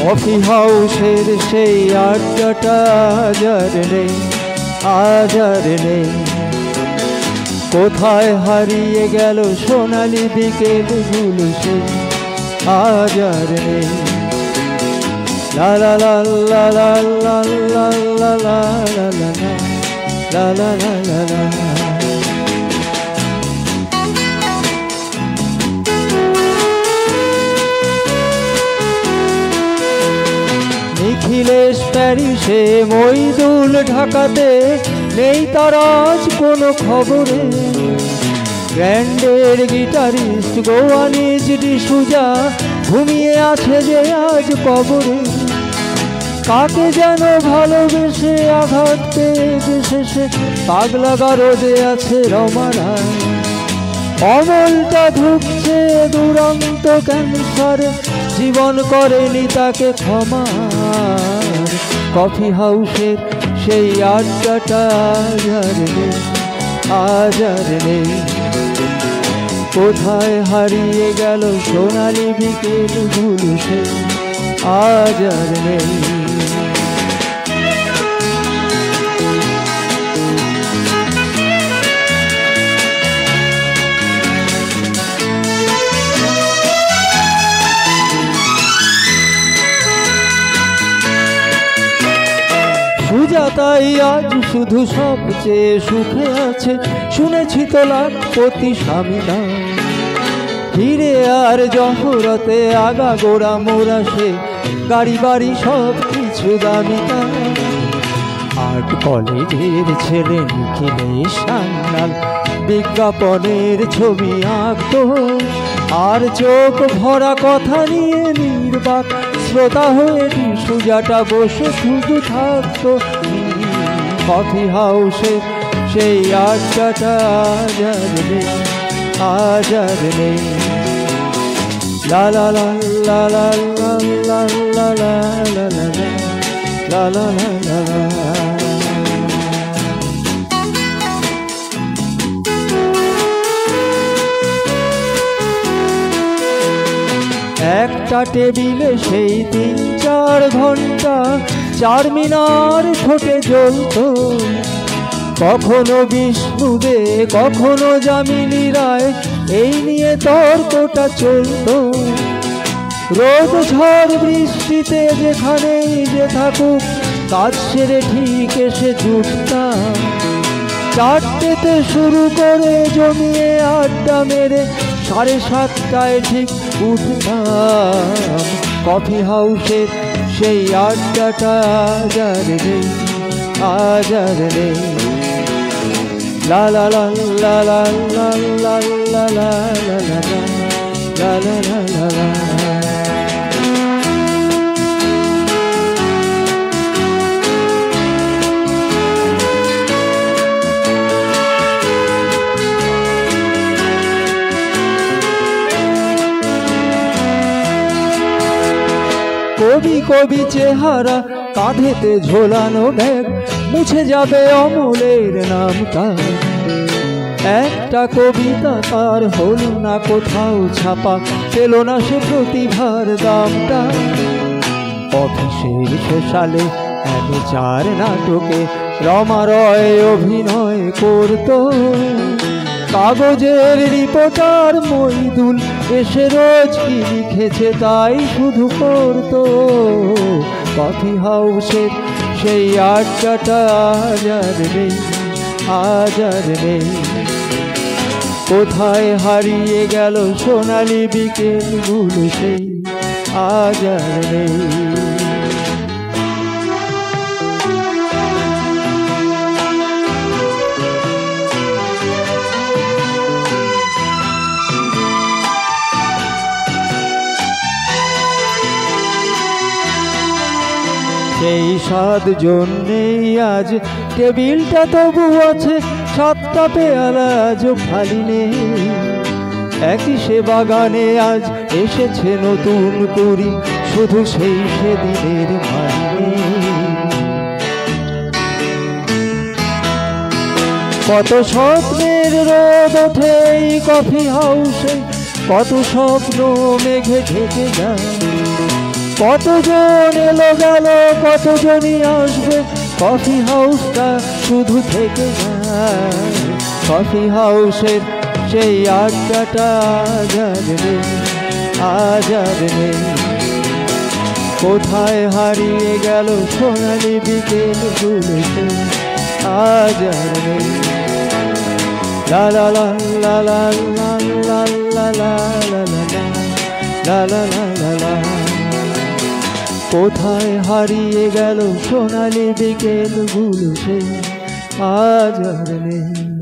Coffee হাউসের সেই আড্ডাটা আজ আর নেই, আজ আর নেই। কোথায় হারিয়ে গেল সোনালি বিকেলগুলো সেই আজ আর নেই। লা লা লা লা লা লা লা লা লা লা লা লা লা লা লা। নিখিলেশ প্যারিসে, মইদুল ঢাকাতে, নেই তার আজ কোনো খবরে। গ্র্যান্ডের গিটারিস্ট গোয়ানিজ ডিসুজা ঘুমিয়ে আছে যে আজ কবরে। কাকে যেন ভালোবেসে আঘাত পেয়ে শেষে পাগলা গারদে আছে রমারায়। অমলটা ঢুকছে দুরন্ত ক্যান্সারে, জীবন করেনি তাকে ক্ষমা। কফি হাউসের সেই আড্ডাটা আজ আর নেই, আজ আর নেই। কোথায় হারিয়ে গেল সোনালি বিকেলগুলো সেই আজ আর নেই। সুজাতাই আজ শুধু সবচেয়ে সুখে আছে, শুনেছি তো লাখপতি স্বামী না। হিরে আর জহরতে আগা গোড়া মোরা সে, গাড়ি বাড়ি সব কিছু দামি না। আর্ট কলেজের ছেলে নিখিলেশ সান্যাল বিজ্ঞাপনের ছবি আঁকতো, আর চোখ ভরা কথা নিয়ে নির্বাক শ্রোতা হয়ে সুজাটা বসে শুধু থাকতো। কফি হাউসে সেই আড্ডাটা আজ আর নেই, আজ আর নেই। লা লা লা লা লা লা লা লা লা লা লা লা লা লা। একটা টেবিলে সেই 3-4 ঘন্টা চারমিনার ঠোঁটে জ্বলত। কখনো বিষ্ণুদে, কখনো যামিনী রায়, এই নিয়ে তর্কটা চলত। রোদ ঝড় বৃষ্টিতে যেখানেই যে থাকুক, কাজ সেরে ঠিক এসে জুটতাম। 4টেতে শুরু করে জমিয়ে আড্ডা মেরে 7:30টায় ঠিক উঠতাম। কফি হাউসের সেই আড্ডাটা আজ আর নেই, আজ আর নেই। লা লা লা লা লা লা লা লা লা লা লা লা লা লা। কবি কবি চেহারা, কাঁধেতে ঝোলানো ব্যাগ, মুছে যাবে অমলের নামটা। একটা কবিতা তার হলো না কোথাও ছাপা, পেল না সে প্রতিভার দামটা। অফিসের শেষালে অ্যামেচার নাটকে রমা রয় অভিনয় করত। কাগজের রিপোর্টার মইদুল এসে রোজ কি লিখেছে তাই শুধু করতো। কফি হাউসের সেই আড্ডাটা আজ আর নেই, আজ আর নেই। কোথায় হারিয়ে গেল সোনালি বিকেলগুলো সেই আজ আর নেই। সেই 7 জন্যেই আজ টেবিলটা তবু আছে, 7টা পেয়ালা আজও খালি নেই। একই সে বাগানে আজ এসেছে নতুন কুড়ি, শুধু সেই সেদিনের মানে। কত স্বপ্নের রোদ ওঠে এই কফি হাউসে, কত স্বপ্ন মেঘে ঢেকে যায়। কতজন এলো গেল, কতজনই আসবে, কফি হাউসটা শুধু থেকে যায়। কফি হাউসের সেই আড্ডাটা আজ আর নেই, আজ আর নেই। কোথায় হারিয়ে গেল সোনালি বিকেলগুলো সে আজ আর নেই। লা লা লা লা লা লা লা লা লা লা লা লা লা লা। কোথায় হারিয়ে গেল সোনালি বিকেলগুলো সে আজ আর নেই।